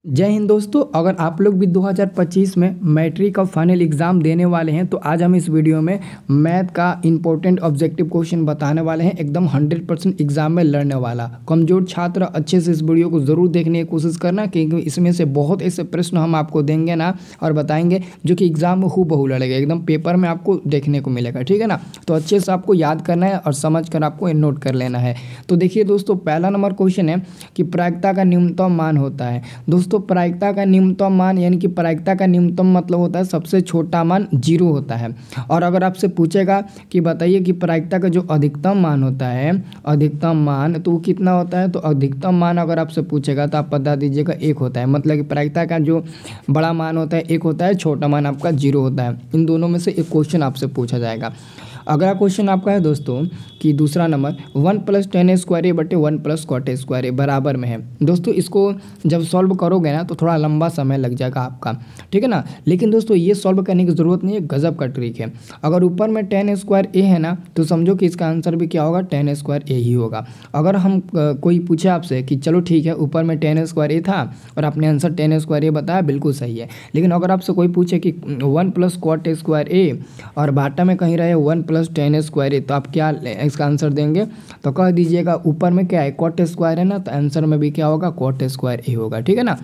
जय हिंद दोस्तों। अगर आप लोग भी 2025 में मैट्रिक का फाइनल एग्ज़ाम देने वाले हैं तो आज हम इस वीडियो में मैथ का इंपॉर्टेंट ऑब्जेक्टिव क्वेश्चन बताने वाले हैं, एकदम 100% एग्जाम में लड़ने वाला। कमज़ोर छात्र अच्छे से इस वीडियो को ज़रूर देखने की कोशिश करना, क्योंकि इसमें से बहुत ऐसे प्रश्न हम आपको देंगे ना और बताएंगे जो कि एग्ज़ाम में हूबहू लड़ेगा, एकदम पेपर में आपको देखने को मिलेगा। ठीक है ना, तो अच्छे से आपको याद करना है और समझ कर आपको नोट कर लेना है। तो देखिए दोस्तों, पहला नंबर क्वेश्चन है कि प्रायिकता का न्यूनतम मान होता है। दोस्तों प्रायिकता का न्यूनतम मान यानी कि प्रायिकता का न्यूनतम मतलब होता है सबसे छोटा मान 0 होता है। और अगर आपसे पूछेगा कि बताइए कि प्रायिकता का जो अधिकतम मान होता है, अधिकतम मान तो वो कितना होता है, तो अधिकतम मान अगर आपसे पूछेगा तो आप बता दीजिएगा 1 होता है। मतलब कि प्रायिकता का जो बड़ा मान होता है 1 होता है, छोटा मान आपका 0 होता है। इन दोनों में से एक क्वेश्चन आपसे पूछा जाएगा। अगला क्वेश्चन आपका है दोस्तों कि दूसरा नंबर 1 + tan स्क्वायर बटे 1 + cot स्क्वायर बराबर में है। दोस्तों इसको जब सॉल्व करोगे ना तो थोड़ा लंबा समय लग जाएगा आपका, ठीक है ना। लेकिन दोस्तों ये सॉल्व करने की ज़रूरत नहीं है, गजब का ट्रिक है। अगर ऊपर में tan स्क्वायर a है ना तो समझो कि इसका आंसर भी क्या होगा, tan स्क्वायर a ही होगा। अगर हम कोई पूछे आपसे कि चलो ठीक है ऊपर में tan स्क्वायर a था और आपने आंसर tan स्क्वायर a बताया, बिल्कुल सही है। लेकिन अगर आपसे कोई पूछे कि 1 + cot स्क्वायर a और बाटा में कहीं रहे 1 + tan स्क्वायर a, तो आप क्या इसका आंसर देंगे, तो कह दीजिएगा ऊपर में क्या है cot स्क्वायर है ना, तो आंसर में भी क्या होगा cot स्क्वायर a होगा। ठीक है ना,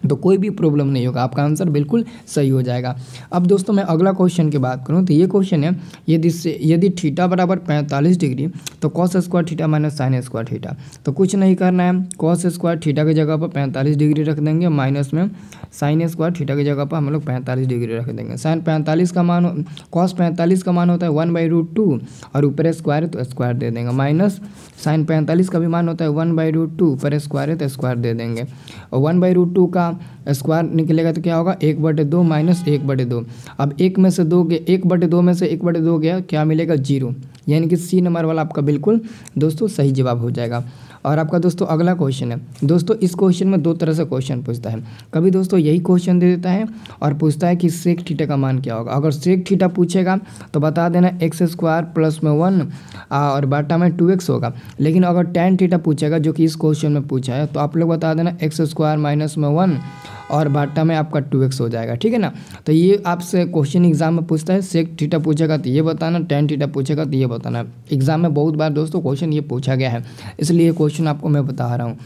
तो कोई भी प्रॉब्लम नहीं होगा, आपका आंसर बिल्कुल सही हो जाएगा। अब दोस्तों मैं अगला क्वेश्चन की बात करूं तो ये क्वेश्चन है यदि थीटा बराबर 45 डिग्री तो cos square theta minus sine square theta. तो कुछ नहीं करना है, कॉस स्क्वायर थीटा की जगह पर 45 डिग्री रख देंगे, माइनस में साइन स्क्वायर थीटा की जगह पर हम लोग 45 डिग्री रख देंगे। साइन 45 का मान, कॉस 45 का मान होता है 1/√2 और ऊपर स्क्वायर है तो स्क्वायर दे देंगे, माइनस साइन 45 का भी मान होता है 1/√2, ऊपर स्क्वायर है तो स्क्वायर दे देंगे। और 1/√2 का स्क्वायर निकलेगा तो क्या होगा 1/2 माइनस 1/2। अब 1 में से 2 गया, 1/2 में से 1/2 गया, क्या मिलेगा 0, यानी कि सी नंबर वाला आपका बिल्कुल दोस्तों सही जवाब हो जाएगा। और आपका दोस्तों अगला क्वेश्चन है दोस्तों, इस क्वेश्चन में 2 तरह से क्वेश्चन पूछता है। कभी दोस्तों यही क्वेश्चन दे देता है और पूछता है कि सेक थीटा का मान क्या होगा। अगर सेक थीटा पूछेगा तो बता देना x² प्लस में 1 और बाटा में 2x होगा। लेकिन अगर tan थीटा पूछेगा जो कि इस क्वेश्चन में पूछा है तो आप लोग बता देना x² माइनस में 1 और बाटा में आपका 2x हो जाएगा। ठीक है ना, तो ये आपसे क्वेश्चन एग्जाम में पूछता है। सेक थीटा पूछेगा तो ये बताना, tan थीटा पूछेगा तो ये बताना। एग्जाम में बहुत बार दोस्तों क्वेश्चन ये पूछा गया है, इसलिए क्वेश्चन आपको मैं बता रहा हूँ।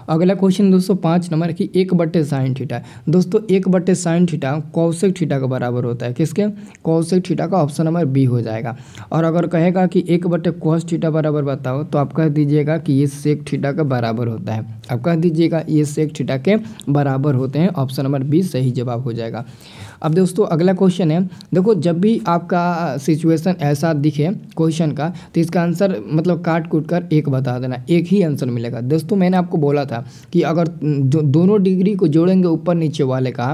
अगला क्वेश्चन दोस्तों 5 नंबर की 1/sin थीटा। दोस्तों 1/sin थीटा कॉसेक थीटा का बराबर होता है, किसके, कॉसेक थीटा का, ऑप्शन नंबर बी हो जाएगा। और अगर कहेगा कि 1/cos थीटा बराबर बताओ तो आप कह दीजिएगा कि ये सेक थीटा का बराबर होता है। आप कह दीजिएगा ये सेक थीटा के बराबर होते हैं, ऑप्शन नंबर बी सही जवाब हो जाएगा। अब दोस्तों अगला क्वेश्चन है, देखो जब भी आपका सिचुएशन ऐसा दिखे क्वेश्चन का तो इसका आंसर मतलब काट कूट कर 1 बता देना, एक ही आंसर मिलेगा। दोस्तों मैंने आपको बोला था कि अगर दोनों डिग्री को जोड़ेंगे ऊपर नीचे वाले का,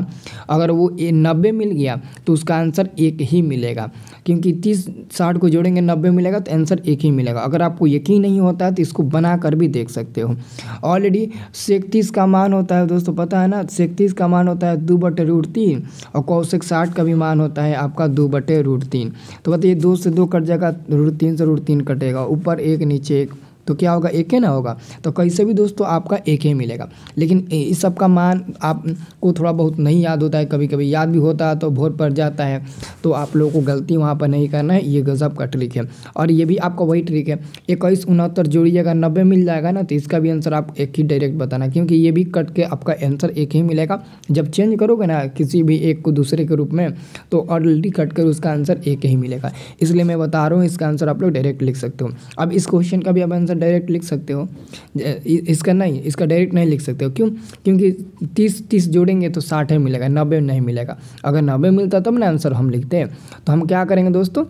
अगर वो 90 मिल गया तो उसका आंसर 1 ही मिलेगा, क्योंकि 30-60 को जोड़ेंगे 90 मिलेगा तो आंसर 1 ही मिलेगा। अगर आपको यकीन नहीं होता है तो इसको बना कर भी देख सकते हो। ऑलरेडी 37 का मान होता है दोस्तों, पता है ना, 37 का मान होता है 2/√3 और कॉसेक 60 का भी मान होता है आपका 2/√3। तो बताइए 2 से 2 कट जाएगा, √3 से √3 कटेगा, ऊपर 1 नीचे 1, तो क्या होगा 1 ही ना होगा। तो कैसे भी दोस्तों आपका 1 ही मिलेगा। लेकिन इस सब का मान आपको थोड़ा बहुत नहीं याद होता है, कभी कभी याद भी होता है तो भोर पड़ जाता है, तो आप लोगों को गलती वहाँ पर नहीं करना है। ये गजब का ट्रिक है और ये भी आपका वही ट्रिक है। 21 69 जोड़िएगा 90 मिल जाएगा ना, तो इसका भी आंसर आप 1 ही डायरेक्ट बताना, क्योंकि ये भी कट के आपका आंसर 1 ही मिलेगा। जब चेंज करोगे ना किसी भी एक को दूसरे के रूप में तो ऑलरेडी कट कर उसका आंसर 1 ही मिलेगा। इसलिए मैं बता रहा हूँ इसका आंसर आप लोग डायरेक्ट लिख सकते हो। अब इस क्वेश्चन का भी आप आंसर डायरेक्ट लिख सकते हो, इसका नहीं, इसका डायरेक्ट नहीं लिख सकते हो। क्यों, क्योंकि 30 जोड़ेंगे तो 60 ही मिलेगा, 90 नहीं मिलेगा। अगर 90 मिलता तब ना आंसर हम लिखते हैं। तो हम क्या करेंगे दोस्तों,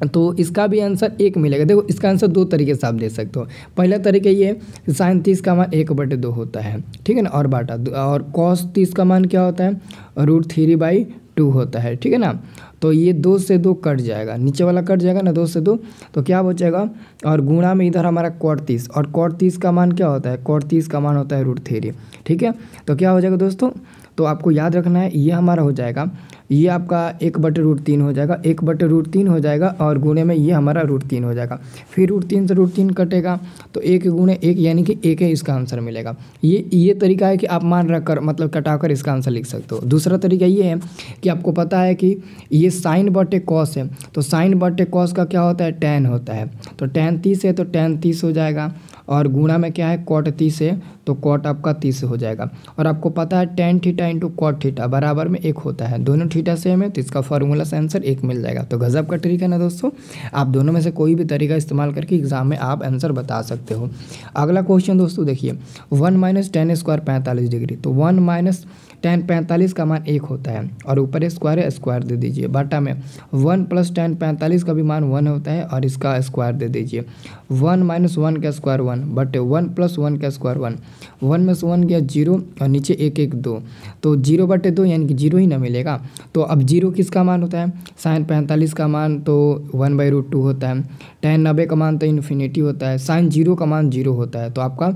तो इसका भी आंसर 1 मिलेगा। देखो इसका आंसर 2 तरीके से आप दे सकते हो। पहला तरीका ये है साइन 30 का मान 1/2 होता है, ठीक है ना, और बाटा, और कॉस 30 का मान क्या होता है √3/2 होता है, ठीक है ना। तो ये 2 से 2 कट जाएगा, नीचे वाला कट जाएगा ना 2 से 2, तो क्या बचेगा, और गुणा में इधर हमारा cot 30, और cot 30 का मान क्या होता है, cot 30 का मान होता है √3। ठीक है, तो क्या हो जाएगा दोस्तों, तो आपको याद रखना है ये हमारा हो जाएगा, ये आपका 1/√3 हो जाएगा, 1/√3 हो जाएगा, और गुणे में ये हमारा √3 हो जाएगा। फिर √3 से √3 कटेगा तो 1 गुणे 1 यानी कि 1 है, इसका आंसर मिलेगा। ये तरीका है कि आप मान रख कर मतलब कटाकर इसका आंसर लिख सकते हो। दूसरा तरीका ये है कि आपको पता है कि ये साइन बटे कॉस है, तो साइन बटे कॉस का क्या होता है, टैन होता है, तो टैन 30 है तो टैन 30 हो जाएगा, और गुणा में क्या है cot 30 है तो cot आपका 30 हो जाएगा। और आपको पता है tan theta into cot theta बराबर में 1 होता है, दोनों थीटा सेम है तो इसका फार्मूला से आंसर 1 मिल जाएगा। तो गजब का तरीका है ना दोस्तों, आप दोनों में से कोई भी तरीका इस्तेमाल करके एग्जाम में आप आंसर बता सकते हो। अगला क्वेश्चन दोस्तों देखिए, 1 - tan स्क्वायर 45 डिग्री, तो 1 - tan 45 का मान 1 होता है, और ऊपर स्क्वायर है, स्क्वायर दे दीजिए, बाटा में 1 + tan 45 का भी मान 1 होता है, और इसका स्क्वायर दे दीजिए। 1 - 1 का स्क्वायर 1 बटे 1 + 1 का स्क्वायर 1, 1 में से 1 गया 0, और नीचे 1 1 2, तो 0/2 यानी कि 0 ही ना मिलेगा। तो अब 0 किसका मान होता है, साइन 45 का मान तो 1/√2 होता है, tan 90 का मान तो इन्फिनिटी होता है, साइन 0 का मान 0 होता है, तो आपका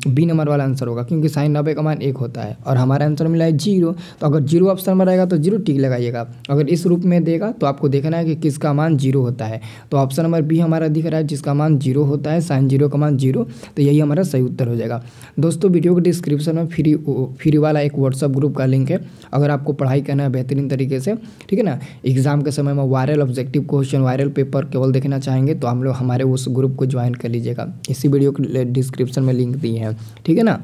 बी नंबर वाला आंसर होगा, क्योंकि साइन 90 का मान 1 होता है और हमारा आंसर मिला है 0। तो अगर 0 ऑप्शन में रहेगा तो 0 टिक लगाइएगा, अगर इस रूप में देगा तो आपको देखना है कि किसका मान 0 होता है। तो ऑप्शन नंबर बी हमारा दिख रहा है जिसका मान 0 होता है, साइन 0 का मान 0, तो यही हमारा सही उत्तर हो जाएगा। दोस्तों वीडियो के डिस्क्रिप्शन में फ्री वाला एक व्हाट्सअप ग्रुप का लिंक है, अगर आपको पढ़ाई करना है बेहतरीन तरीके से, ठीक है ना, एग्जाम के समय में viral objective question, viral paper केवल देखना चाहेंगे तो हम लोग हमारे उस ग्रुप को ज्वाइन कर लीजिएगा, इसी वीडियो के डिस्क्रिप्शन में लिंक दिए हैं, ठीक है ना।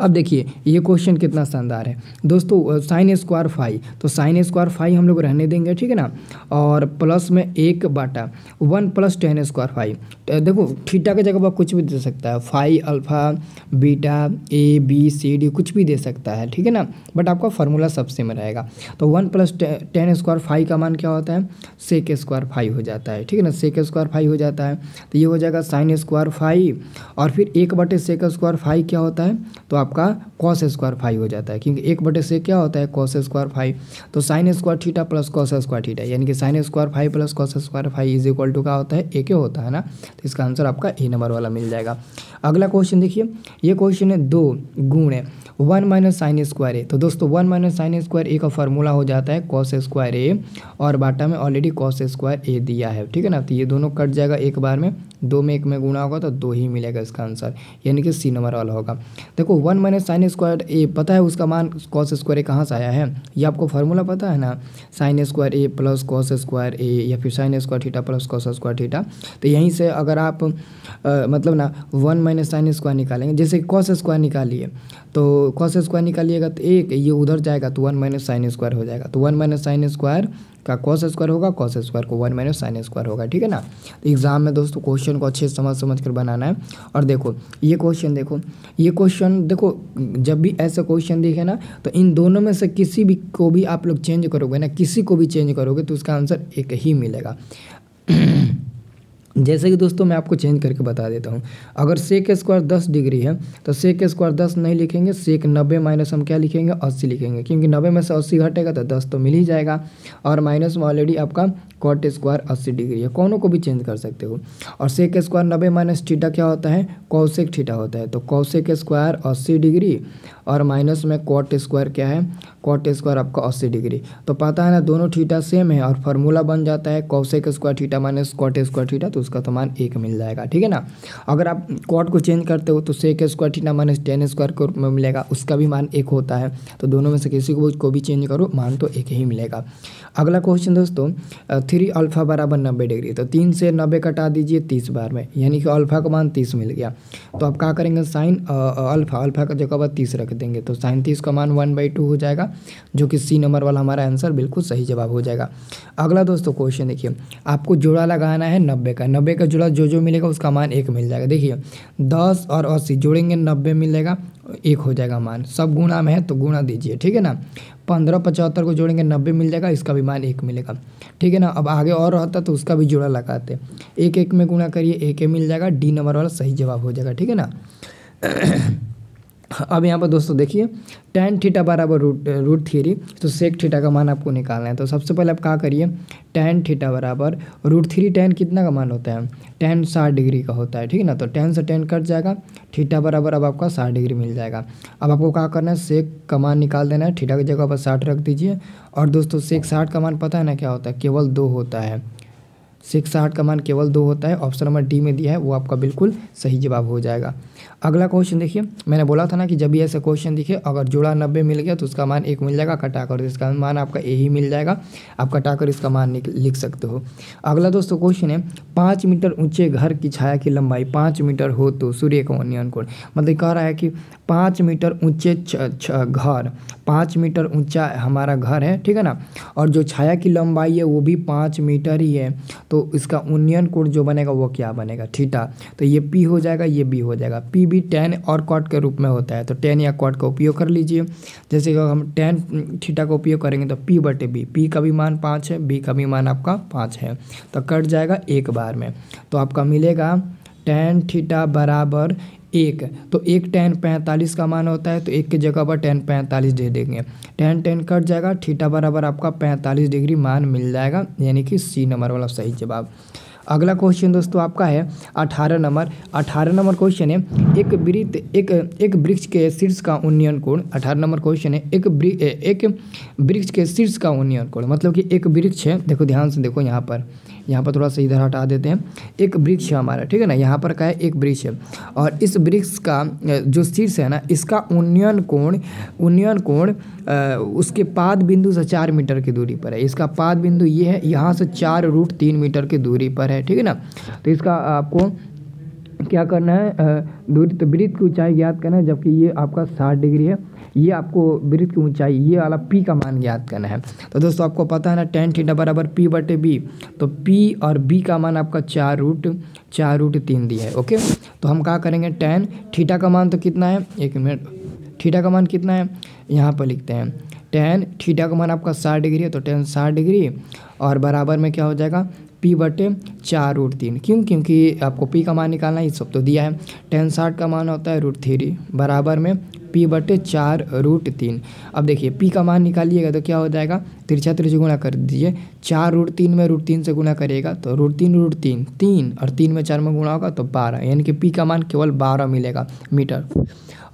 अब देखिए ये क्वेश्चन कितना शानदार है दोस्तों, साइन स्क्वायर 5, तो साइन स्क्वायर 5 हम लोग रहने देंगे, ठीक है ना, और प्लस में 1/1 + tan स्क्वायर 5, देखो थीटा की जगह पर कुछ भी दे सकता है, phi alpha beta A B C D कुछ भी दे सकता है, ठीक है ना, बट आपका फार्मूला सबसे में रहेगा। तो 1 + tan स्क्वायर 5 का मान क्या होता है, सेक स्क्वायर 5 हो जाता है, ठीक है ना, सेक स्क्वायर 5 हो जाता है, तो ये हो जाएगा साइन स्क्वायर 5, और फिर 1/sec स्क्वायर 5 क्या होता है, तो आपका कॉस स्क्वायर 5 हो जाता है, क्योंकि 1/sec क्या होता है, कॉस स्क्वायर 5, तो sine square theta plus cos square theta, यानी कि sine square 5 plus cos square 5 = क्या होता है, एक होता है ना, तो इसका आंसर आपका ए नंबर वाला मिल जाएगा। अगला क्वेश्चन देखिए, ये क्वेश्चन है 2 गुणे 1 - साइन स्क्वायर ए, तो दोस्तों 1 - साइन स्क्वायर ए का फार्मूला हो जाता है कॉस स्क्वायर ए, और बाटा में ऑलरेडी कॉस स्क्वायर ए दिया है, ठीक है ना, तो ये दोनों कट जाएगा एक बार में, 2 में 1 में गुणा होगा तो 2 ही मिलेगा इसका आंसर, यानी कि सी नंबर वाला होगा। देखो 1 - साइन स्क्वायर ए पता है उसका मान कॉस स्क्वायर ए कहाँ से आया है, ये आपको फार्मूला पता है ना, साइन स्क्वायर ए प्लस कॉस स्क्वायर ए, या फिर sine square theta plus cos square theta, तो यहीं से अगर आप मतलब ना 1 - साइन स्क्वायर निकालेंगे, जैसे कॉस स्क्वायर निकालिए, तो कॉस स्क्वायर निकालिएगा तो एक ये उधर जाएगा तो 1 - साइन स्क्वायर हो जाएगा, तो 1 - साइन स्क्वायर का कॉस स्क्वायर होगा, कॉस स्क्वायर को 1 - साइन स्क्वायर होगा, ठीक है ना। तो एग्जाम में दोस्तों क्वेश्चन को अच्छे से समझ कर बनाना है। और देखो ये क्वेश्चन देखो जब भी ऐसे क्वेश्चन दिखे ना, तो इन दोनों में से किसी भी को भी आप लोग चेंज करोगे ना, किसी को भी चेंज करोगे तो उसका आंसर एक ही मिलेगा। जैसे कि दोस्तों मैं आपको चेंज करके बता देता हूँ, अगर सेक स्क्वायर 10 डिग्री है तो सेक स्क्वायर 10 नहीं लिखेंगे, सेक 90 माइनस हम क्या लिखेंगे, 80 लिखेंगे, क्योंकि 90 में से 80 घटेगा तो 10 तो मिल ही जाएगा, और माइनस में ऑलरेडी आपका कॉट स्क्वायर 80 डिग्री है, कौनों को भी चेंज कर सकते हो। और सेक स्क्वायर 90 माइनस थीटा क्या होता है, कॉसेक थीटा होता है, तो कॉसेक स्क्वायर 80 डिग्री, और माइनस में कॉट स्क्वायर क्या है, कॉट स्क्वायर आपका 80 डिग्री, तो पता है ना दोनों थीटा सेम है, और फार्मूला बन जाता है cosec square theta minus cot square theta, तो उसका तो मान 1 मिल जाएगा, ठीक है ना। अगर आप कॉट को चेंज करते हो तो sec square theta minus tan square को में मिलेगा, उसका भी मान 1 होता है, तो दोनों में से किसी को भी चेंज करो मान तो 1 ही मिलेगा। अगला क्वेश्चन दोस्तों, 3 अल्फा बराबर 90 डिग्री, तो 3 से 90 कटा दीजिए 30 बार में, यानी कि अल्फा का मान 30 मिल गया, तो आप क्या करेंगे, साइन अल्फा का जगह पर 30 रख देंगे, तो साइन 30 का मान 1/2 हो जाएगा, जो कि सी नंबर वाला हमारा आंसर बिल्कुल सही जवाब हो जाएगा। अगला दोस्तों क्वेश्चन देखिए, आपको जोड़ा लगाना है 90 का जोड़ा जो मिलेगा उसका मान 1 मिल जाएगा। देखिए 10 और 80 जोड़ेंगे 90 मिलेगा, 1 हो जाएगा मान, सब गुणा में है तो गुणा दीजिए, ठीक है ना। 15 75 को जोड़ेंगे 90 मिल जाएगा, इसका भी मान 1 मिलेगा, ठीक है ना। अब आगे और रहता तो उसका भी जोड़ा लगाते, 1 में गुणा करिए 1 मिल जाएगा, डी नंबर वाला सही जवाब हो जाएगा, ठीक है ना। अब यहाँ पर दोस्तों देखिए tan थीटा बराबर रूट थ्री, तो सेक थीटा का मान आपको निकालना है। तो सबसे पहले आप क्या करिए, tan थीटा बराबर रूट थ्री, tan कितना का मान होता है, tan 60 डिग्री का होता है, ठीक है ना। तो tan से tan कट जाएगा, थीटा बराबर अब आपका 60 डिग्री मिल जाएगा। अब आपको क्या करना है, सेक का मान निकाल देना है, थीटा की जगह पर 60 रख दीजिए। और दोस्तों सेक 60 का मान पता है ना क्या होता है, केवल 2 होता है। सेक 60 का मान केवल 2 होता है। ऑप्शन नंबर डी में दिया है वो आपका बिल्कुल सही जवाब हो जाएगा। अगला क्वेश्चन देखिए, मैंने बोला था ना कि जब भी ऐसे क्वेश्चन दिखे अगर जोड़ा 90 मिल गया तो उसका मान 1 मिल जाएगा, कटाकर इसका मान आपका ए ही मिल जाएगा, आप कटाकर इसका मान लिख सकते हो। अगला दोस्तों क्वेश्चन है, 5 मीटर ऊंचे घर की छाया की लंबाई 5 मीटर हो तो सूर्य का उन्नयन कोण, मतलब कह रहा है कि 5 मीटर ऊंचे घर, 5 मीटर ऊंचा हमारा घर है, ठीक है ना, और जो छाया की लंबाई है वो भी 5 मीटर ही है, तो इसका उन्नयन कोण जो बनेगा वो क्या बनेगा, थीटा। तो ये पी हो जाएगा, ये बी हो जाएगा। पी भी tan और कॉट के रूप में होता है, तो tan या कॉट का उपयोग कर लीजिए। जैसे कि हम tan थीटा का उपयोग करेंगे तो p बटे बी, पी का भी मान 5 है, बी का भी मान आपका 5 है, तो कट जाएगा एक बार में। तो आपका मिलेगा tan थीटा बराबर 1, तो 1 tan 45 का मान होता है, तो 1 की जगह पर tan 45 दे देंगे, tan कट जाएगा, थीटा बराबर आपका 45 डिग्री मान मिल जाएगा, यानी कि सी नंबर वाला सही जवाब। अगला क्वेश्चन दोस्तों आपका है 18 नंबर क्वेश्चन है, एक वृक्ष के शीर्ष का उन्नयन कोण। 18 नंबर क्वेश्चन है, एक वृक्ष के शीर्ष का उन्नयन कोण, मतलब कि एक वृक्ष है, देखो ध्यान से देखो, यहाँ पर थोड़ा सा इधर हटा देते हैं, एक वृक्ष है हमारा, ठीक है ना, यहाँ पर क्या है, एक वृक्ष है, और इस वृक्ष का जो शीर्ष है ना, इसका उन्नयन कोण उसके पाद बिंदु से 4 मीटर की दूरी पर है। इसका पाद बिंदु ये है, यहाँ से 4√3 मीटर की दूरी पर है, ठीक है ना। तो इसका आपको क्या करना है, दूरी, तो वृत्त की ऊंचाई ज्ञात करना है, जबकि ये आपका 60 डिग्री है, ये आपको वृत्त की ऊंचाई, ये वाला पी का मान ज्ञात करना है। तो दोस्तों आपको पता है ना tan थीटा बराबर पी बटे बी, तो पी और बी का मान आपका 4√3 दिया है। ओके, तो हम क्या करेंगे, tan थीटा का मान तो कितना है, एक मिनट, थीटा का मान कितना है, यहाँ पर लिखते हैं, tan थीटा का मान आपका 60 डिग्री है, तो tan 60 डिग्री और बराबर में क्या हो जाएगा, पी बटे 4√3। क्यों, क्योंकि आपको पी का मान निकालना है, ये सब तो दिया है। tan 60 का मान होता है √3 बराबर में पी बटे 4√3। अब देखिए पी का मान निकालिएगा तो क्या हो जाएगा, तिरछा तिरछा गुणा कर दीजिए, 4√3 में √3 से गुणा करिएगा तो √3 3 और 3 में 4 में गुणा होगा तो 12, यानी कि पी का मान केवल 12 मिलेगा मीटर,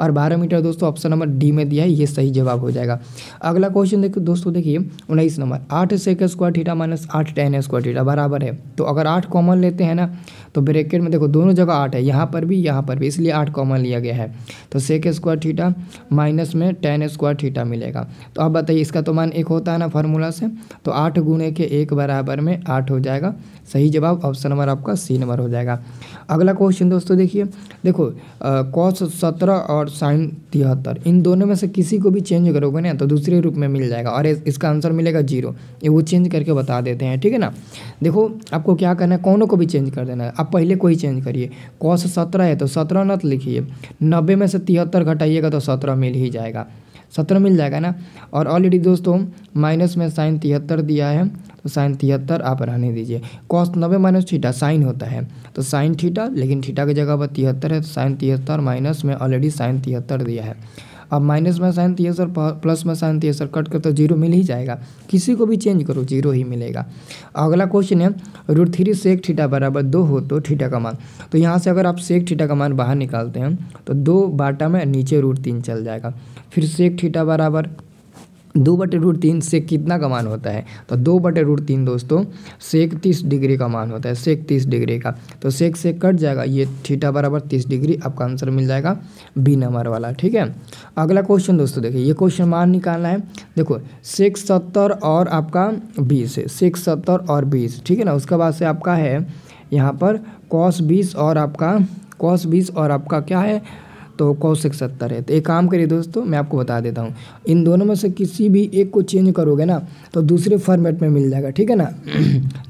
और 12 मीटर दोस्तों ऑप्शन नंबर डी में दिया है, ये सही जवाब हो जाएगा। अगला क्वेश्चन देखो दोस्तों, देखिए 19 number, 8 sec square theta minus 8 tan square theta बराबर है। तो अगर 8 कॉमन लेते हैं ना, तो ब्रैकेट में देखो दोनों जगह 8 है, यहाँ पर भी इसलिए 8 कॉमन लिया गया है, तो सेक स्क्वायर थीटा माइनस में tan स्क्वायर थीटा मिलेगा। तो अब बताइए इसका तो मान 1 होता है ना फार्मूला से, तो 8 गुणे के 1 बराबर में 8 हो जाएगा, सही जवाब ऑप्शन नंबर आपका सी नंबर हो जाएगा। अगला क्वेश्चन दोस्तों देखिए, देखो cos 17 और sin 73, इन दोनों में से किसी को भी चेंज करोगे ना तो दूसरे रूप में मिल जाएगा, और इसका आंसर मिलेगा 0, ये वो चेंज करके बता देते हैं, ठीक है ना। देखो आपको क्या करना है, कौनों को भी चेंज कर देना है। आप पहले कोई चेंज करिए, cos 17 है तो 17 मत लिखिए, 90 में से 73 घटाइएगा तो 17 मिल ही जाएगा, 17 मिल जाएगा ना। और ऑलरेडी दोस्तों माइनस में sin 73 दिया है, तो sin 73 आप रहने दीजिए। cos 90 माइनस थीटा साइन होता है, तो sin थीटा, लेकिन थीटा की जगह पर 73 है, तो sin 73 माइनस में ऑलरेडी sin 73 दिया है। अब माइनस में sin 73 प्लस में sin 73 कट कर तो 0 मिल ही जाएगा, किसी को भी चेंज करो 0 ही मिलेगा। अगला क्वेश्चन है, √3 सेक थीटा बराबर 2 हो तो थीटा का मान। तो यहाँ से अगर आप सेक थीटा का मान बाहर निकालते हैं तो 2 बाटा में नीचे √3 चल जाएगा, फिर सेक थीटा बराबर 2/√3 सेक कितना का मान होता है, तो 2/√3 दोस्तों सेक 30 डिग्री का मान होता है, सेक 30 डिग्री का, तो सेक से कट जाएगा, ये थीटा बराबर 30 डिग्री, आपका आंसर मिल जाएगा बी नंबर वाला, ठीक है। अगला क्वेश्चन दोस्तों देखिए, ये क्वेश्चन मान निकालना है, देखो सेक 70 और आपका 20 है, सेक 70 और 20, ठीक है ना। उसके बाद से आपका है यहाँ पर cos 20 और आपका क्या है, तो cos 70 है। तो एक काम करिए दोस्तों, मैं आपको बता देता हूँ, इन दोनों में से किसी भी एक को चेंज करोगे ना तो दूसरे फॉर्मेट में मिल जाएगा, ठीक है ना।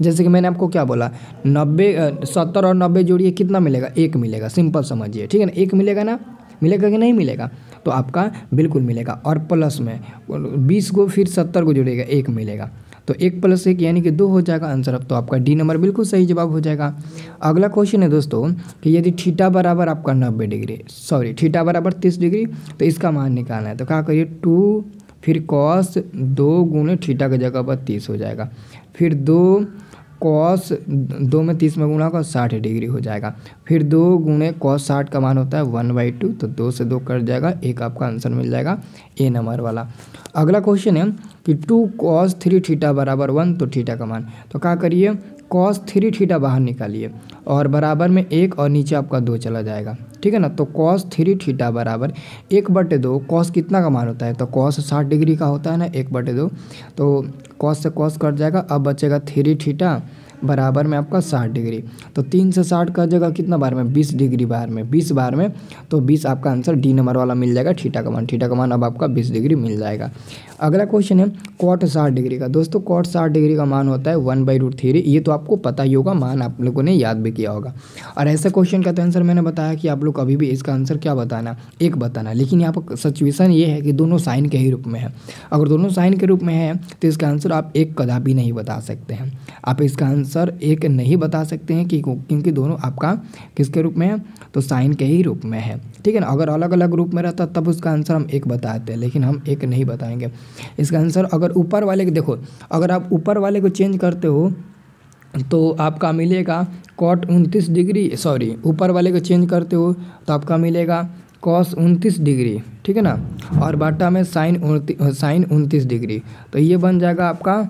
जैसे कि मैंने आपको क्या बोला, 70 और 90 जोड़िए, कितना मिलेगा, 1 मिलेगा, सिंपल समझिए, ठीक है ना। 1 मिलेगा ना, मिलेगा कि नहीं मिलेगा, तो आपका बिल्कुल मिलेगा। और प्लस में 20 को फिर 70 को जोड़ेगा, 1 मिलेगा, तो 1 + 1 यानी कि 2 हो जाएगा आंसर। अब तो आपका डी नंबर बिल्कुल सही जवाब हो जाएगा। अगला क्वेश्चन है दोस्तों कि यदि थीटा बराबर आपका 90 डिग्री, सॉरी थीटा बराबर 30 डिग्री, तो इसका मान निकालना है। तो क्या करिए 2 फिर कॉस 2 गुणे थीटा की जगह पर 30 हो जाएगा, फिर 2 कॉस 2 में 30 में गुणा होगा 60 डिग्री हो जाएगा, फिर 2 गुणे कॉस 60 का मान होता है 1/2, तो 2 से 2 कट जाएगा, एक आपका आंसर मिल जाएगा ए नंबर वाला। अगला क्वेश्चन है कि 2 cos 3 थीटा बराबर 1, तो थीटा का मान, तो क्या करिए cos 3 थीटा बाहर निकालिए और बराबर में 1 और नीचे आपका 2 चला जाएगा, ठीक है ना। तो cos 3 थीटा बराबर 1/2, cos कितना का मान होता है, तो cos 60 डिग्री का होता है ना 1/2, तो cos से cos कट जाएगा, अब बचेगा 3 थीटा बराबर में आपका 60 डिग्री, तो 3 से 60 का जगह कितना बार में 20 डिग्री बार में 20 बार में, तो 20 आपका आंसर डी नंबर वाला मिल जाएगा। थीटा का मान अब आपका 20 डिग्री मिल जाएगा। अगला क्वेश्चन है कॉट 60 डिग्री का। दोस्तों कॉट 60 डिग्री का मान होता है 1/√3, ये तो आपको पता ही होगा, मान आप लोगों ने याद भी किया होगा। और ऐसे क्वेश्चन का तो आंसर मैंने बताया कि आप लोग कभी भी इसका आंसर क्या बताना, एक बताना, लेकिन यहाँ पर सिचुएशन ये है कि दोनों साइन के ही रूप में है। अगर दोनों साइन के रूप में है तो इसका आंसर आप एक कदापि नहीं बता सकते हैं, आप इसका आंसर एक नहीं बता सकते हैं कि क्योंकि दोनों आपका किसके रूप में है, तो साइन के ही रूप में है, ठीक है ना। अगर अलग अलग रूप में रहता तब उसका आंसर हम एक बताते हैं, लेकिन हम एक नहीं बताएंगे। इसका आंसर अगर ऊपर वाले के देखो, अगर आप ऊपर वाले को चेंज करते हो तो आपका मिलेगा कॉट 29 डिग्री, सॉरी ऊपर वाले को चेंज करते हो तो आपका मिलेगा कॉस 29 डिग्री, ठीक है ना, और बाटा में साइन 29 डिग्री, तो ये बन जाएगा आपका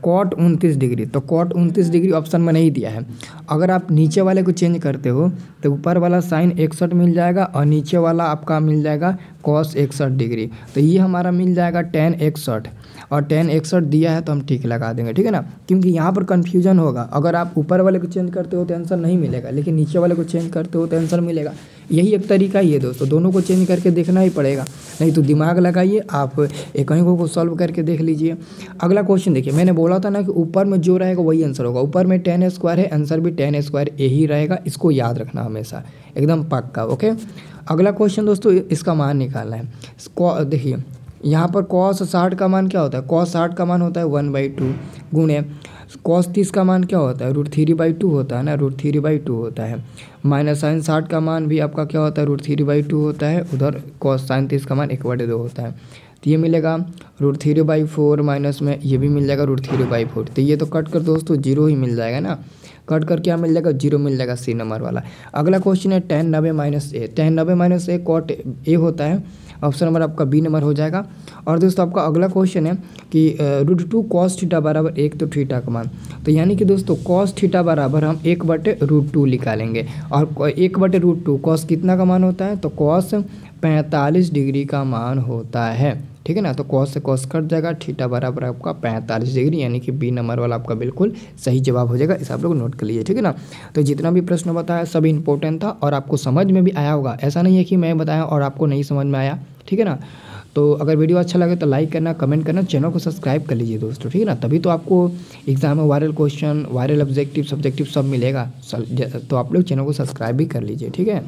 कॉट 29 डिग्री। तो कॉट 29 डिग्री ऑप्शन में नहीं दिया है। अगर आप नीचे वाले को चेंज करते हो तो ऊपर वाला साइन 61 मिल जाएगा और नीचे वाला आपका मिल जाएगा कॉस 61 डिग्री, तो ये हमारा मिल जाएगा tan 61, और tan 61 दिया है तो हम ठीक लगा देंगे, ठीक है ना, क्योंकि यहाँ पर कन्फ्यूजन होगा। अगर आप ऊपर वाले को चेंज करते हो तो आंसर नहीं मिलेगा, लेकिन नीचे वाले को चेंज करते हो तो आंसर मिलेगा। यही एक तरीका ही है दोस्तों, दोनों को चेंज करके देखना ही पड़ेगा, नहीं तो दिमाग लगाइए आप एक ही को सॉल्व करके देख लीजिए। अगला क्वेश्चन देखिए, मैंने बोला था ना कि ऊपर में जो रहेगा वही आंसर होगा, ऊपर में tan स्क्वायर है, आंसर भी tan स्क्वायर यही रहेगा, इसको याद रखना हमेशा एकदम पक्का, ओके। अगला क्वेश्चन दोस्तों इसका मान निकालना है। देखिए यहाँ पर cos 60 का मान क्या होता है, cos 60 का मान होता है 1/2 गुणे cos 30 का मान क्या होता है √3/2 होता है ना, √3/2 होता है, माइनस sin 60 का मान भी आपका क्या होता है √3/2 होता है, उधर cos sin 30 का मान 1/2 होता है, तो ये मिलेगा √3/4 माइनस में ये भी मिल जाएगा √3/4, तो ये तो कट कर दोस्तों 0 ही मिल जाएगा ना, कट कर क्या मिल जाएगा 0 मिल जाएगा, सी नंबर वाला। अगला क्वेश्चन है tan 90 - a, tan 90 - a cot a होता है, ऑप्शन नंबर आपका बी नंबर हो जाएगा। और दोस्तों आपका अगला क्वेश्चन है कि √2 cos थीटा बराबर 1, तो थीटा का मान, तो यानी कि दोस्तों cos थीटा बराबर हम 1/√2 निकालेंगे, और 1/√2 cos कितना का मान होता है, तो cos 45 डिग्री का मान होता है, ठीक है ना। तो cos से cos कट जाएगा, थीटा बराबर आपका 45 डिग्री, यानी कि बी नंबर वाला आपका बिल्कुल सही जवाब हो जाएगा। इसे आप लोग नोट कर लीजिए, ठीक है ना। तो जितना भी प्रश्न बताया सभी इंपॉर्टेंट था और आपको समझ में भी आया होगा, ऐसा नहीं है कि मैं बताया और आपको नहीं समझ में आया, ठीक है ना। तो अगर वीडियो अच्छा लगे तो लाइक करना, कमेंट करना, चैनल को सब्सक्राइब कर लीजिए दोस्तों, ठीक है ना, तभी तो आपको एग्जाम में viral question, viral objective, subjective सब मिलेगा। तो आप लोग चैनल को सब्सक्राइब भी कर लीजिए, ठीक है।